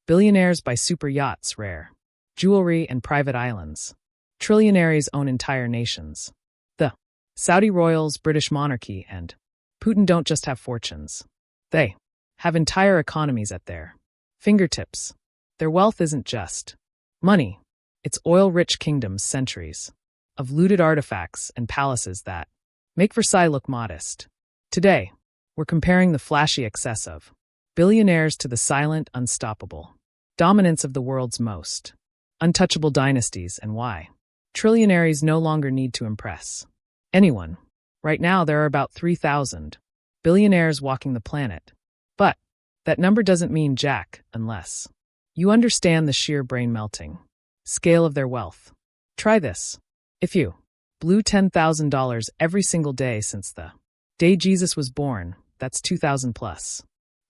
Billionaires buy superyachts, rare jewelry, and private islands. Trillionaires own entire nations. The Saudi royals, British monarchy, and Putin don't just have fortunes. They have entire economies at their fingertips. Their wealth isn't just money. It's oil-rich kingdoms, centuries of looted artifacts, and palaces that make Versailles look modest. Today, we're comparing the flashy excess of billionaires to the silent, unstoppable dominance of the world's most untouchable dynasties, and why trillionaires no longer need to impress anyone. Right now, there are about 3,000 billionaires walking the planet. But that number doesn't mean jack unless you understand the sheer brain-melting scale of their wealth. Try this. If you blew $10,000 every single day since the day Jesus was born, that's 2,000 plus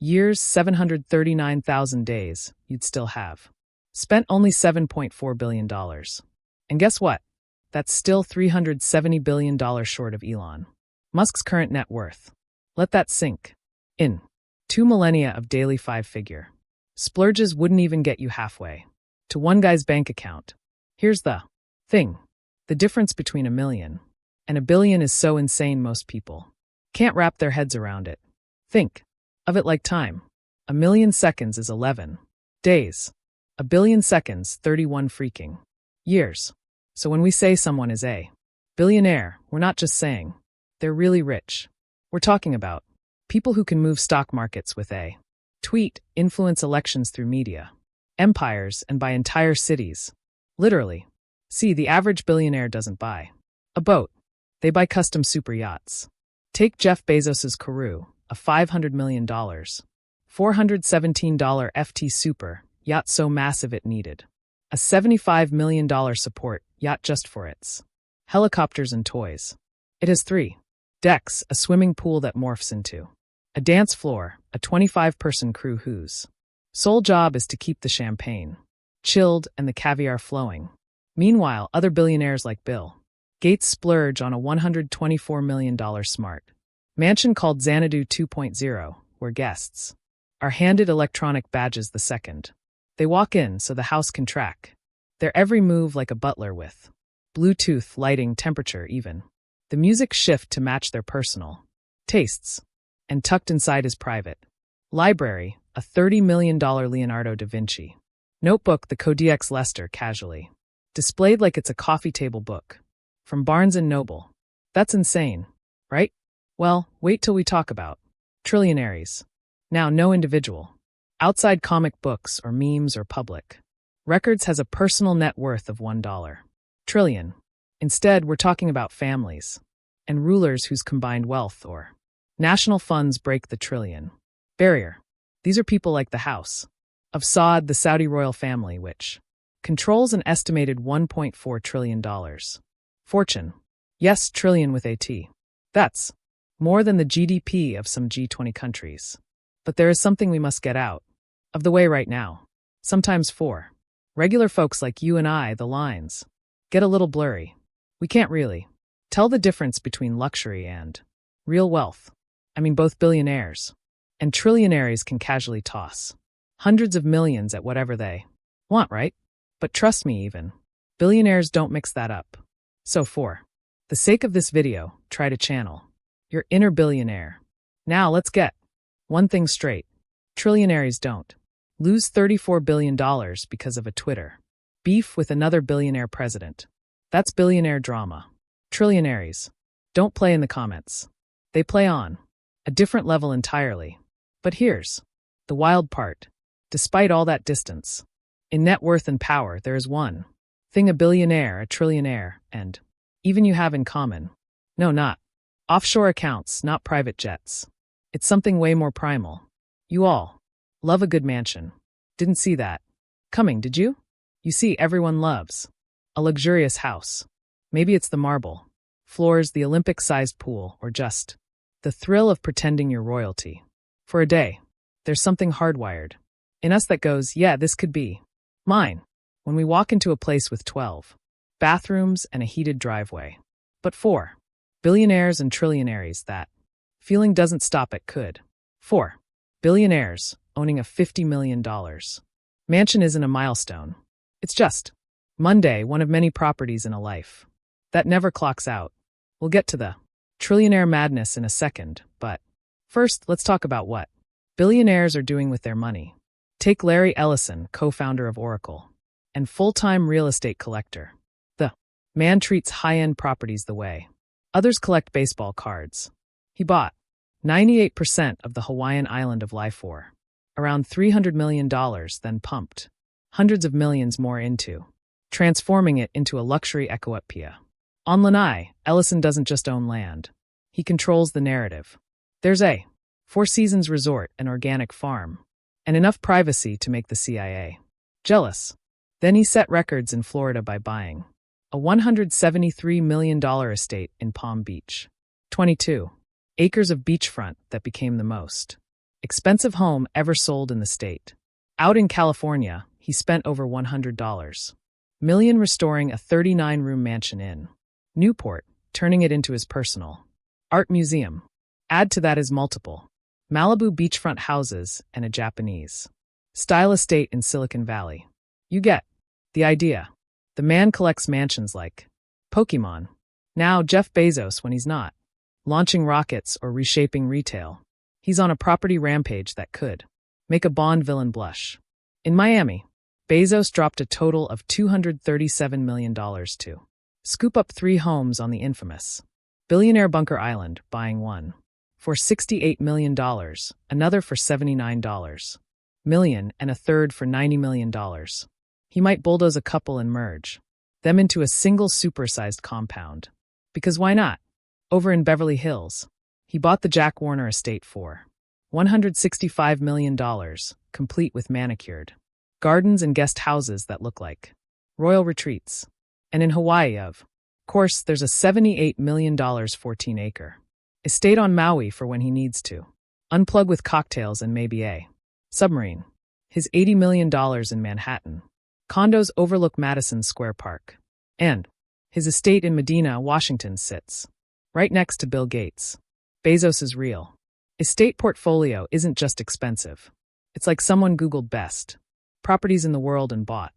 years, 739,000 days, you'd still have spent only $7.4 billion. And guess what? That's still $370 billion short of Elon Musk's current net worth. Let that sink in. 2 millennia of daily five-figure splurges wouldn't even get you halfway to one guy's bank account. Here's the thing. The difference between $1 million and $1 billion is so insane most people can't wrap their heads around it. Think of it like time. 1 million seconds is 11 days. 1 billion seconds, 31 freaking years. So when we say someone is a billionaire, we're not just saying they're really rich. We're talking about people who can move stock markets with a tweet, influence elections through media, empires, and buy entire cities. Literally. See, the average billionaire doesn't buy a boat. They buy custom super yachts. Take Jeff Bezos's Karoo, a $500 million, $417 FT super yacht so massive it needed a $75 million support yacht just for its helicopters and toys. It has 3 decks, a swimming pool that morphs into a dance floor, a 25-person crew whose sole job is to keep the champagne chilled and the caviar flowing. Meanwhile, other billionaires like Bill Gates splurge on a $124 million smart mansion called Xanadu 2.0, where guests are handed electronic badges the second they walk in so the house can track their every move like a butler with Bluetooth, lighting, temperature, even the music shift to match their personal tastes. And tucked inside his private library, a $30 million Leonardo da Vinci notebook, the Codex Leicester, casually displayed like it's a coffee table book from Barnes & Noble. That's insane, right? Well, wait till we talk about trillionaires. Now, no individual outside comic books or memes or public records has a personal net worth of $1 trillion. Instead, we're talking about families and rulers whose combined wealth or national funds break the trillion barrier. These are people like the House of Saud, the Saudi royal family, which controls an estimated $1.4 trillion fortune. Yes, trillion with a T. That's more than the GDP of some G20 countries. But there is something we must get out of the way right now. Sometimes for regular folks like you and I, the lines get a little blurry. We can't really tell the difference between luxury and real wealth. I mean, both billionaires and trillionaires can casually toss hundreds of millions at whatever they want, right? But trust me, even billionaires don't mix that up. So for the sake of this video, try to channel your inner billionaire. Now let's get one thing straight. Trillionaires don't lose $34 billion because of a Twitter beef with another billionaire president. That's billionaire drama. Trillionaires don't play in the comments. They play on a different level entirely. But here's the wild part. Despite all that distance in net worth and power, there is one thing a billionaire, a trillionaire, and even you have in common. No, not offshore accounts, not private jets. It's something way more primal. You all love a good mansion. Didn't see that coming, did you? You see, everyone loves a luxurious house. Maybe it's the marble floors, the Olympic-sized pool, or just the thrill of pretending you're royalty. For a day, there's something hardwired in us that goes, yeah, this could be mine, when we walk into a place with 12 bathrooms and a heated driveway. But for billionaires and trillionaires, that feeling doesn't stop at could. For billionaires owning a $50 million Mansion isn't a milestone. It's just Monday, one of many properties in a life that never clocks out. We'll get to the trillionaire madness in a second, but first, let's talk about what billionaires are doing with their money. Take Larry Ellison, co-founder of Oracle, and full-time real estate collector. The man treats high-end properties the way others collect baseball cards. He bought 98% of the Hawaiian island of Lifor, around $300 million, then pumped hundreds of millions more into, transforming it into a luxury ecoepia. On Lanai, Ellison doesn't just own land. He controls the narrative. There's a Four Seasons resort, an organic farm, and enough privacy to make the CIA jealous. Then he set records in Florida by buying a $173 million estate in Palm Beach. 22 acres of beachfront that became the most expensive home ever sold in the state. Out in California, he spent over $100 million restoring a 39-room mansion in Newport, turning it into his personal art museum. Add to that his multiple Malibu beachfront houses and a Japanese-style estate in Silicon Valley. You get the idea. The man collects mansions like Pokemon. Now Jeff Bezos when he's not launching rockets or reshaping retail. He's on a property rampage that could make a Bond villain blush. In Miami, Bezos dropped a total of $237 million to scoop up 3 homes on the infamous Billionaire Bunker Island, buying one for $68 million, another for $79 million, and a third for $90 million. He might bulldoze a couple and merge them into a single supersized compound. Because why not? Over in Beverly Hills, he bought the Jack Warner estate for $165 million, complete with manicured gardens and guest houses that look like royal retreats. And in Hawaii, of course, there's a $78 million 14-acre estate on Maui for when he needs to unplug with cocktails and maybe a submarine. His $80 million in Manhattan condos overlook Madison Square Park. And his estate in Medina, Washington sits right next to Bill Gates. Bezos's real estate portfolio isn't just expensive. It's like someone Googled best properties in the world and bought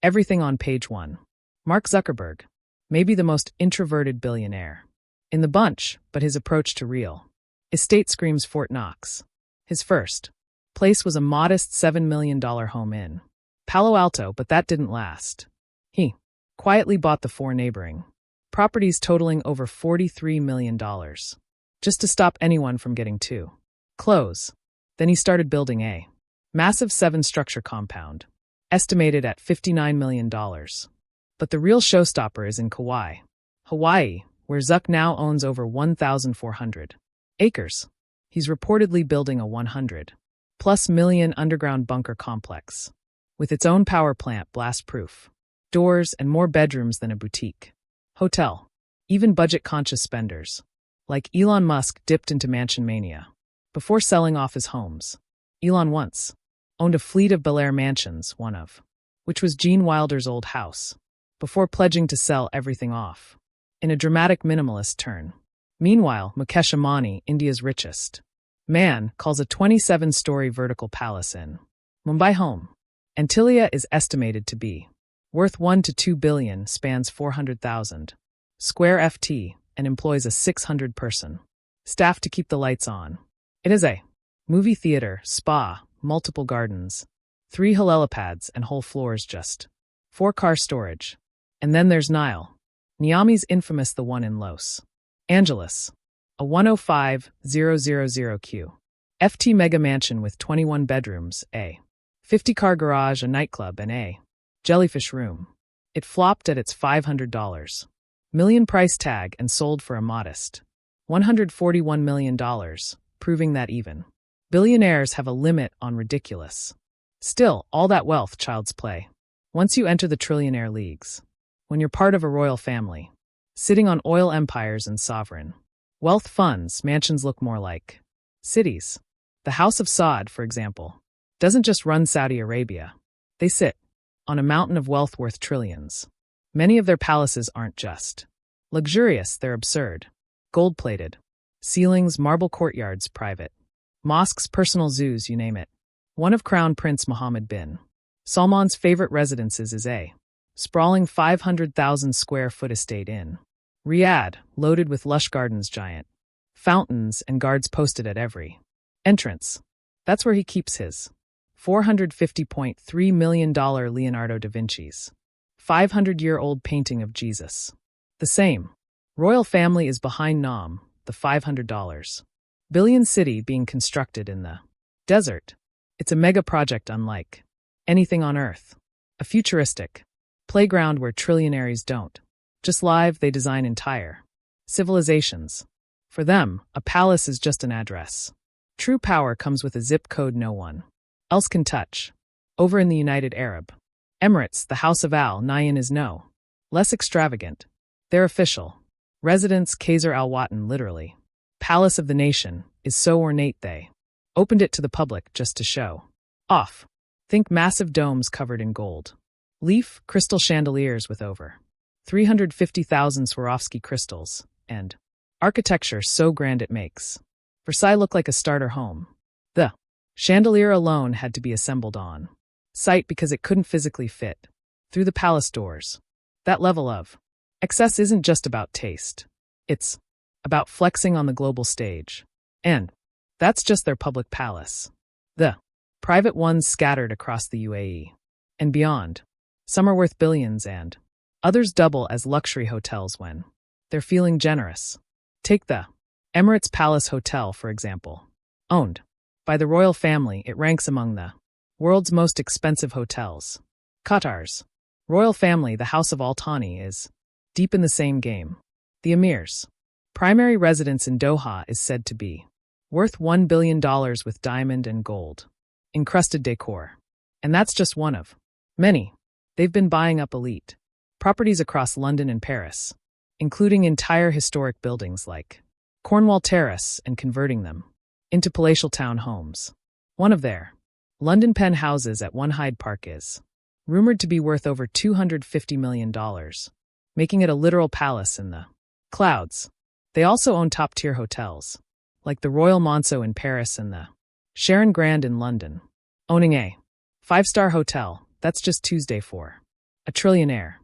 everything on page 1. Mark Zuckerberg, maybe the most introverted billionaire in the bunch, but his approach to real estate screams Fort Knox. His first place was a modest $7 million home in Palo Alto, but that didn't last. He quietly bought the 4 neighboring properties totaling over $43 million, just to stop anyone from getting too close. Then he started building a massive 7-structure compound, estimated at $59 million. But the real showstopper is in Kauai, Hawaii, where Zuck now owns over 1,400 acres. He's reportedly building a $100+ million underground bunker complex, with its own power plant, blast-proof doors, and more bedrooms than a boutique hotel. Even budget-conscious spenders, like Elon Musk, dipped into mansion mania before selling off his homes. Elon once owned a fleet of Bel Air mansions, one of which was Gene Wilder's old house, before pledging to sell everything off in a dramatic minimalist turn. Meanwhile, Mukesh Ambani, India's richest man, calls a 27-story vertical palace in Mumbai home. Antilia is estimated to be worth $1 to $2 billion, spans 400,000 square ft, and employs a 600-person staff to keep the lights on. It is a movie theater, spa, multiple gardens, 3 helipads, and whole floors, just 4 car storage. And then there's Nile. Niami's infamous, the one in Los Angeles, a 105,000 ft mega mansion with 21 bedrooms, a 50-car garage, a nightclub, and a jellyfish room. It flopped at its $500 million price tag and sold for a modest $141 million, proving that even billionaires have a limit on ridiculous. Still, all that wealth, child's play. Once you enter the trillionaire leagues, when you're part of a royal family, sitting on oil empires and sovereign wealth funds, mansions look more like cities. The House of Saud, for example, doesn't just run Saudi Arabia. They sit on a mountain of wealth worth trillions. Many of their palaces aren't just luxurious, they're absurd. Gold-plated ceilings, marble courtyards, private mosques, personal zoos, you name it. One of Crown Prince Mohammed bin Salman's favorite residences is a sprawling 500,000 square foot estate in Riyadh, loaded with lush gardens, giant fountains, and guards posted at every entrance. That's where he keeps his $450.3 million Leonardo da Vinci's 500-year-old painting of Jesus. The same royal family is behind Nam, the $500 billion city being constructed in the desert. It's a mega project unlike anything on Earth. A futuristic playground where trillionaires don't just live, they design entire civilizations. For them, a palace is just an address. True power comes with a zip code no one else can touch. Over in the United Arab Emirates, the House of Al Nahyan is no less extravagant. Their official residence, Qasr Al Watan, literally palace of the nation, is so ornate they opened it to the public just to show off. Think massive domes covered in gold leaf, crystal chandeliers with over 350,000 Swarovski crystals, and architecture so grand it makes Versailles look like a starter home. The chandelier alone had to be assembled on site because it couldn't physically fit through the palace doors. That level of excess isn't just about taste. It's about flexing on the global stage. And that's just their public palace. The private ones scattered across the UAE and beyond. Some are worth billions and others double as luxury hotels when they're feeling generous. Take the Emirates Palace Hotel, for example. Owned by the royal family, it ranks among the world's most expensive hotels. Qatar's royal family, the House of Al Thani, is deep in the same game. The Emir's primary residence in Doha is said to be worth $1 billion with diamond and gold encrusted decor. And that's just one of many. They've been buying up elite properties across London and Paris, including entire historic buildings like Cornwall Terrace, and converting them into palatial townhomes. One of their London penthouses at One Hyde Park is rumored to be worth over $250 million, making it a literal palace in the clouds. They also own top-tier hotels, like the Royal Monceau in Paris and the Sharon Grand in London. Owning a five-star hotel, that's just Tuesday for a trillionaire.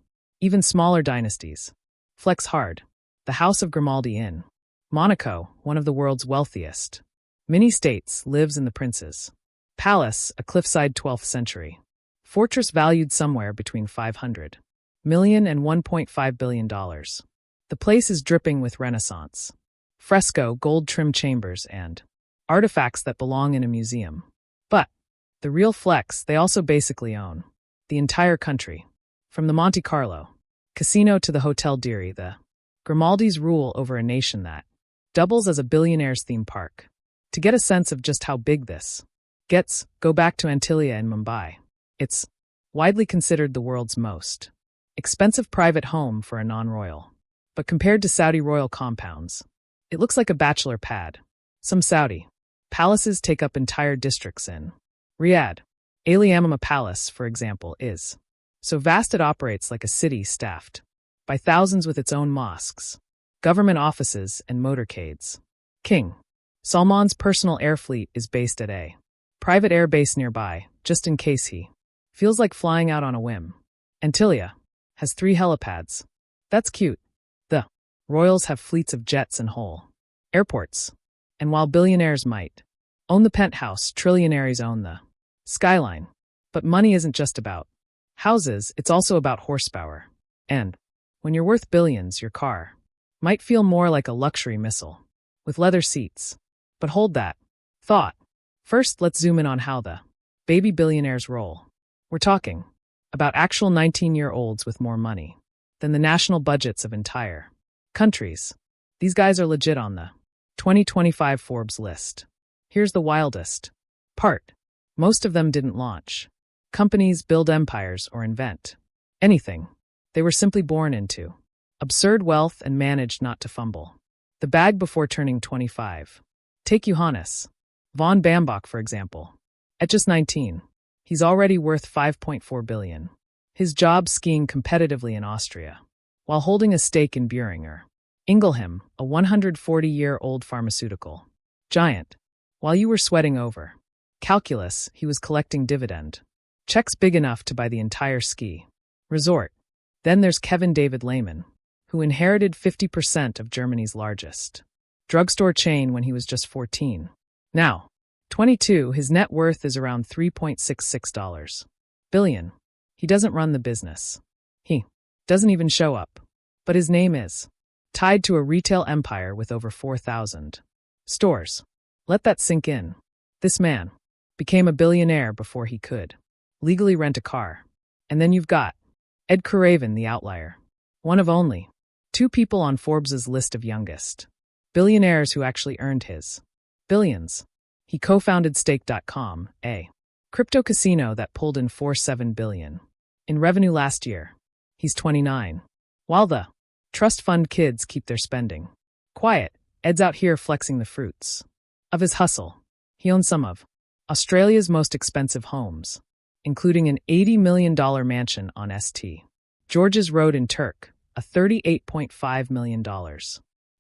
Even smaller dynasties flex hard. The House of Grimaldi in Monaco, one of the world's wealthiest mini-states, lives in the Prince's Palace, a cliffside 12th century fortress valued somewhere between $500 million and $1.5 billion. The place is dripping with Renaissance fresco, gold-trimmed chambers, and artifacts that belong in a museum. But the real flex, they also basically own the entire country. From the Monte Carlo casino to the Hotel Deary, the Grimaldis rule over a nation that doubles as a billionaire's theme park. To get a sense of just how big this gets, go back to Antillia in Mumbai. It's widely considered the world's most expensive private home for a non-royal. But compared to Saudi royal compounds, it looks like a bachelor pad. Some Saudi palaces take up entire districts in Riyadh. Al Yamama Palace, for example, is so vast it operates like a city staffed by thousands with its own mosques, government offices, and motorcades. King Salman's personal air fleet is based at a private air base nearby, just in case he feels like flying out on a whim. Antillia has 3 helipads. That's cute. The royals have fleets of jets and whole airports. And while billionaires might own the penthouse, trillionaires own the skyline. But money isn't just about houses, it's also about horsepower. And when you're worth billions, your car might feel more like a luxury missile with leather seats. But hold that thought. First, let's zoom in on how the baby billionaires roll. We're talking about actual 19-year-olds with more money than the national budgets of entire countries. These guys are legit on the 2025 Forbes list. Here's the wildest part. Most of them didn't launch companies, build empires, or invent anything. They were simply born into absurd wealth and managed not to fumble the bag before turning 25. Take Johannes von Bambach, for example. At just 19, he's already worth $5.4 billion. His job skiing competitively in Austria, while holding a stake in Boehringer Ingelheim, a 140-year-old pharmaceutical giant. While you were sweating over calculus, he was collecting dividend Checks big enough to buy the entire ski resort. Then there's Kevin David Lehman, who inherited 50% of Germany's largest drugstore chain when he was just 14. Now, 22, his net worth is around $3.66 billion. He doesn't run the business. He doesn't even show up. But his name is tied to a retail empire with over 4,000 stores. Let that sink in. This man became a billionaire before he could legally rent a car. And then you've got Ed Craven, the outlier. One of only 2 people on Forbes' list of youngest billionaires who actually earned his billions. He co-founded Stake.com, a crypto casino that pulled in $47 billion in revenue last year. He's 29. While the trust fund kids keep their spending quiet, Ed's out here flexing the fruits of his hustle. He owns some of Australia's most expensive homes, including an $80 million mansion on St. George's Road in Turk, a $38.5 million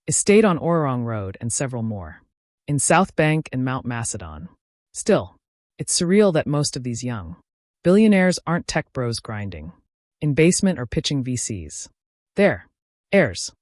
estate on Ororong Road, and several more in South Bank and Mount Macedon. Still, it's surreal that most of these young billionaires aren't tech bros grinding in basement or pitching VCs. They're heirs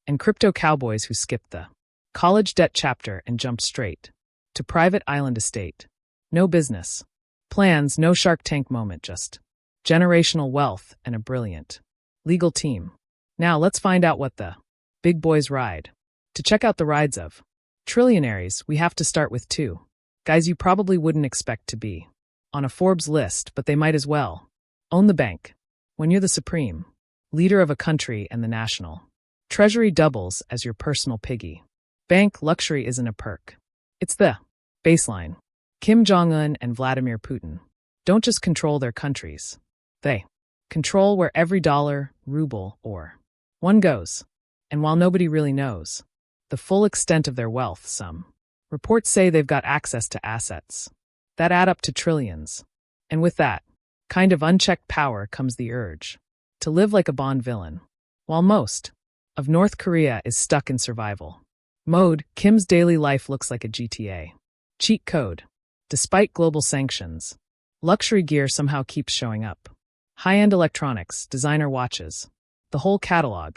and crypto cowboys who skipped the college debt chapter and jumped straight to private island estate. No business plans, no Shark Tank moment, just generational wealth and a brilliant legal team. Now let's find out what the big boys ride. To check out the rides of Trillionaires, we have to start with 2 guys you probably wouldn't expect to be on a Forbes list, but they might as well own the bank. When you're the supreme leader of a country and the national treasury doubles as your personal piggy bank, luxury isn't a perk. It's the baseline. Kim Jong-un and Vladimir Putin don't just control their countries. They control where every dollar, ruble, or one goes. And while nobody really knows the full extent of their wealth, some reports say they've got access to assets that add up to trillions. And with that kind of unchecked power comes the urge to live like a Bond villain. While most of North Korea is stuck in survival mode, Kim's daily life looks like a GTA cheat code. Despite global sanctions, luxury gear somehow keeps showing up. High-end electronics, designer watches, the whole catalog.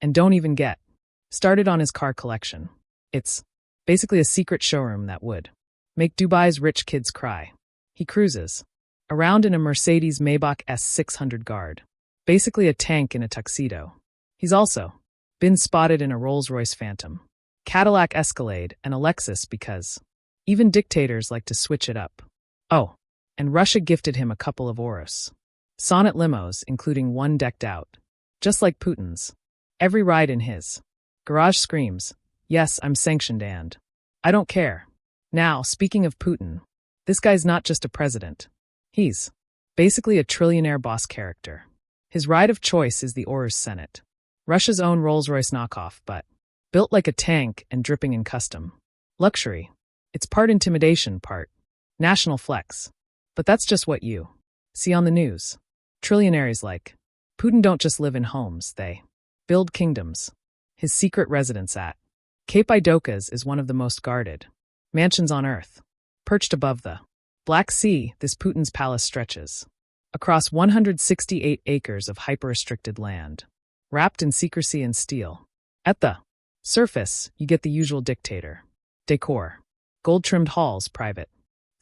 And don't even get started on his car collection. It's basically a secret showroom that would make Dubai's rich kids cry. He cruises around in a Mercedes Maybach S600 Guard, basically a tank in a tuxedo. He's also been spotted in a Rolls-Royce Phantom, Cadillac Escalade, and a Lexus, because even dictators like to switch it up. Oh, and Russia gifted him a couple of Urus Sonnet limos, including one decked out just like Putin's. Every ride in his garage screams, "Yes, I'm sanctioned and I don't care." Now, speaking of Putin, this guy's not just a president. He's basically a trillionaire boss character. His ride of choice is the Urus Senate, Russia's own Rolls-Royce knockoff, but built like a tank and dripping in custom luxury. It's part intimidation, part national flex. But that's just what you see on the news. Trillionaires like Putin don't just live in homes, they build kingdoms. His secret residence at Cape Idocas is one of the most guarded mansions on Earth. Perched above the Black Sea, this Putin's palace stretches across 168 acres of hyper-restricted land, wrapped in secrecy and steel. At the surface, you get the usual dictator decor: gold-trimmed halls, private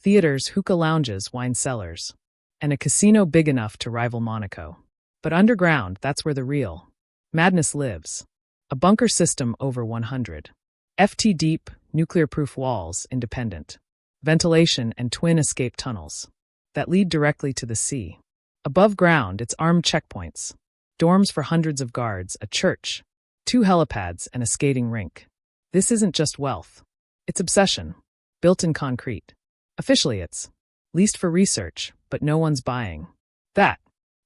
theaters, hookah lounges, wine cellars, and a casino big enough to rival Monaco. But underground, that's where the real madness lives. A bunker system over 100 FT deep, nuclear-proof walls, independent ventilation, and twin escape tunnels that lead directly to the sea. Above ground, it's armed checkpoints, dorms for hundreds of guards, a church, 2 helipads, and a skating rink. This isn't just wealth. It's obsession, built in concrete. Officially, it's leased for research, but no one's buying that,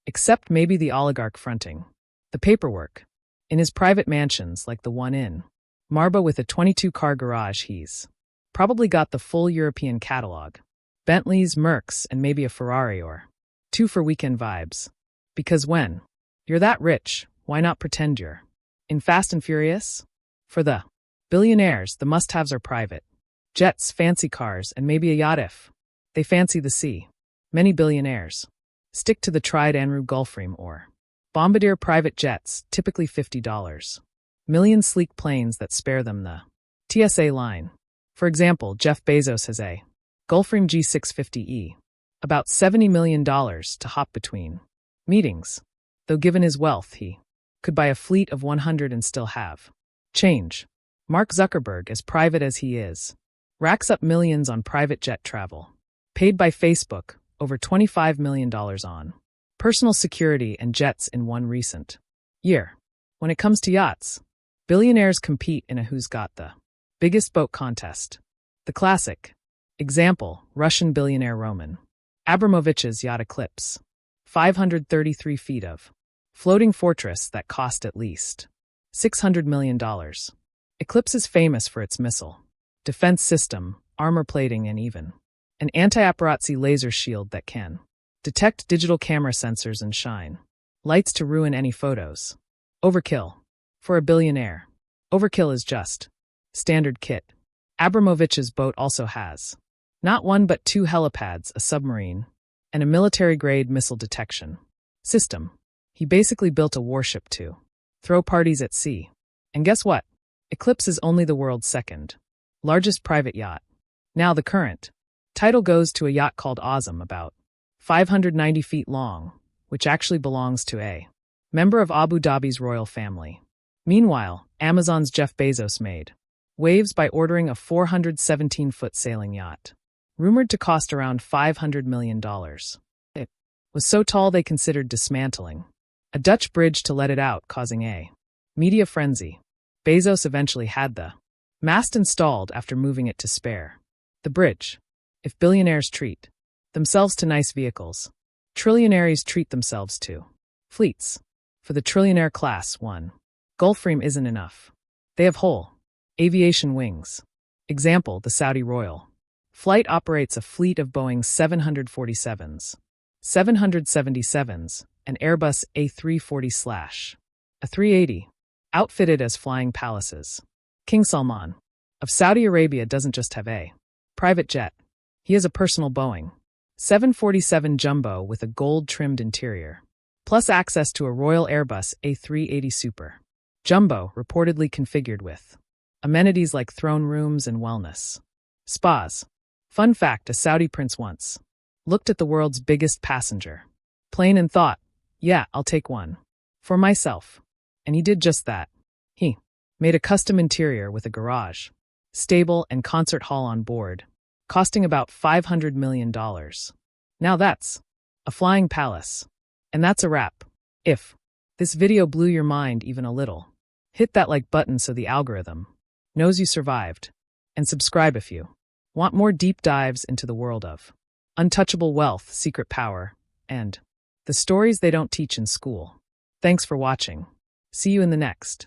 except maybe the oligarch fronting the paperwork. In his private mansions, like the one in Marba with a 22-car garage, he's probably got the full European catalog: Bentleys, Mercs, and maybe a Ferrari or 2 for weekend vibes. Because when you're that rich, why not pretend you're in Fast and Furious? For the billionaires, the must-haves are private jets, fancy cars, and maybe a yacht if they fancy the sea. Many billionaires Stick to the tried and true Gulfstream or Bombardier private jets, typically $50. Million sleek planes that spare them the TSA line. For example, Jeff Bezos has a Gulfstream G650E, about $70 million to hop between meetings. Though given his wealth, he could buy a fleet of 100 and still have change. Mark Zuckerberg, as private as he is, racks up millions on private jet travel. Paid by Facebook, over $25 million on personal security and jets in one recent year. When it comes to yachts, billionaires compete in a who's got the biggest boat contest. The classic example, Russian billionaire Roman Abramovich's yacht Eclipse, 533 feet of floating fortress that cost at least $600 million. Eclipse is famous for its missile defense system, armor plating, and even an anti-paparazzi laser shield that can detect digital camera sensors and shine lights to ruin any photos. Overkill. For a billionaire, overkill is just standard kit. Abramovich's boat also has not one but two helipads, a submarine, and a military-grade missile detection system. He basically built a warship to throw parties at sea. And guess what? Eclipse is only the world's second largest private yacht. Now the current title goes to a yacht called Awesome, about 590 feet long, which actually belongs to a member of Abu Dhabi's royal family. Meanwhile, Amazon's Jeff Bezos made waves by ordering a 417-foot sailing yacht, rumored to cost around $500 million. It was so tall they considered dismantling a Dutch bridge to let it out, causing a media frenzy. Bezos eventually had the mast installed after moving it to spare the bridge. If billionaires treat themselves to nice vehicles, trillionaires treat themselves to fleets. For the trillionaire class, one Gulfstream isn't enough. They have whole aviation wings. Example, the Saudi Royal Flight operates a fleet of Boeing 747s, 777s, and Airbus A340/A380, outfitted as flying palaces. King Salman of Saudi Arabia doesn't just have a private jet. He has a personal Boeing 747 Jumbo with a gold-trimmed interior, plus access to a Royal Airbus A380 Super Jumbo, reportedly configured with amenities like throne rooms and wellness spas. Fun fact, a Saudi prince once looked at the world's biggest passenger plane and thought, yeah, I'll take one for myself. And he did just that. He made a custom interior with a garage, stable, and concert hall on board, costing about $500 million. Now that's a flying palace. And that's a wrap. If this video blew your mind even a little, hit that like button so the algorithm knows you survived, and subscribe if you want more deep dives into the world of untouchable wealth, secret power, and the stories they don't teach in school. Thanks for watching. See you in the next.